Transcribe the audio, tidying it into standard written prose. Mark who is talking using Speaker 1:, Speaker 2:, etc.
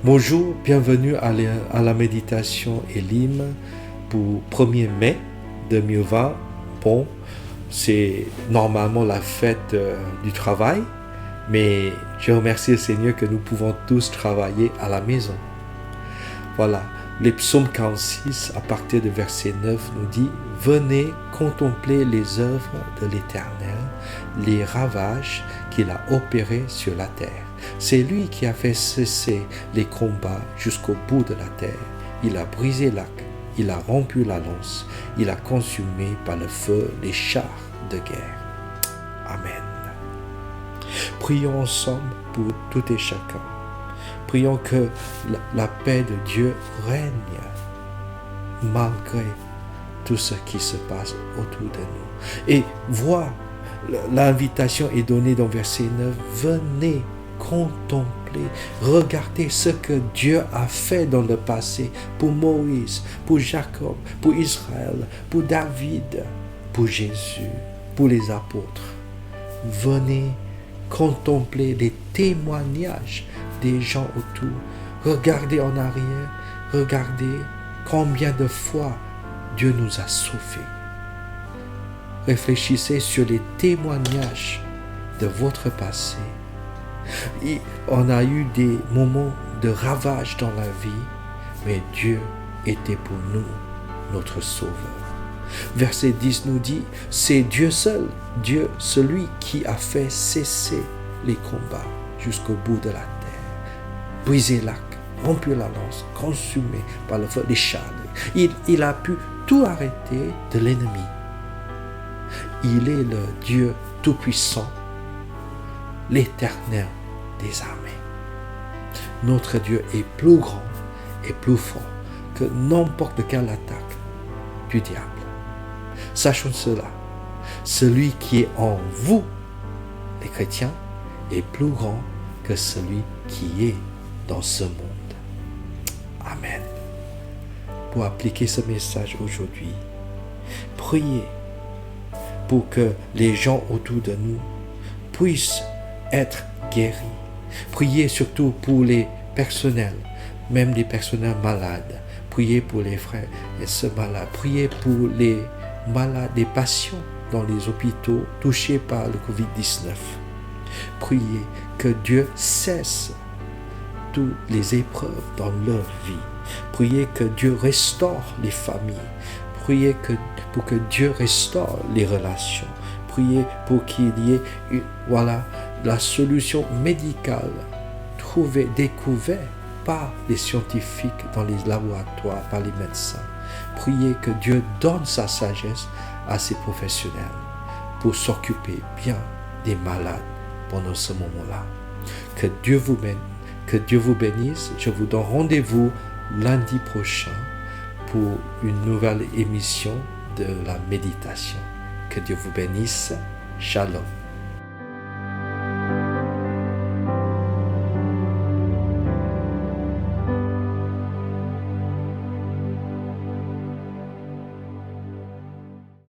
Speaker 1: Bonjour, bienvenue à la méditation Elim pour 1er mai 2020. Bon, c'est normalement la fête du travail, mais je remercie le Seigneur que nous pouvons tous travailler à la maison. Voilà, les psaumes 46 à partir de verset 9 nous dit « Venez contempler les œuvres de l'Éternel, les ravages qu'il a opérés sur la terre. C'est lui qui a fait cesser les combats jusqu'au bout de la terre. Il a brisé l'arc, il a rompu la lance, il a consumé par le feu les chars de guerre. » Amen. Prions ensemble pour tout et chacun. Prions que la paix de Dieu règne malgré tout ce qui se passe autour de nous. Et voilà, l'invitation est donnée dans verset 9. Venez contempler, regardez ce que Dieu a fait dans le passé pour Moïse, pour Jacob, pour Israël, pour David, pour Jésus, pour les apôtres. Venez contempler les témoignages des gens autour. Regardez en arrière, regardez combien de fois Dieu nous a sauvés. Réfléchissez sur les témoignages de votre passé. Et on a eu des moments de ravage dans la vie, mais Dieu était pour nous notre Sauveur. Verset 10 nous dit, c'est Dieu seul, Dieu, celui qui a fait cesser les combats jusqu'au bout de la terre, briser l'arc, rompu la lance, consumé par le feu, les chars. Il a pu tout arrêter de l'ennemi. Il est le Dieu tout-puissant, l'Éternel des armées. Notre Dieu est plus grand et plus fort que n'importe quelle attaque du diable. Sachons cela, celui qui est en vous, les chrétiens, est plus grand que celui qui est dans ce monde. Amen. Pour appliquer ce message aujourd'hui, priez pour que les gens autour de nous puissent être guéris. Priez surtout pour les personnels, même les personnels malades. Priez pour les frères et sœurs malades. Priez pour les malades, les patients dans les hôpitaux touchés par le Covid-19. Priez que Dieu cesse toutes les épreuves dans leur vie. Priez que Dieu restaure les familles. Priez pour que Dieu restaure les relations. Priez pour qu'il y ait la solution médicale trouvée, découverte par les scientifiques dans les laboratoires, par les médecins. Priez que Dieu donne sa sagesse à ces professionnels pour s'occuper bien des malades pendant ce moment-là. Que Dieu vous bénisse. Je vous donne rendez-vous lundi prochain pour une nouvelle émission de la méditation. Que Dieu vous bénisse. Shalom.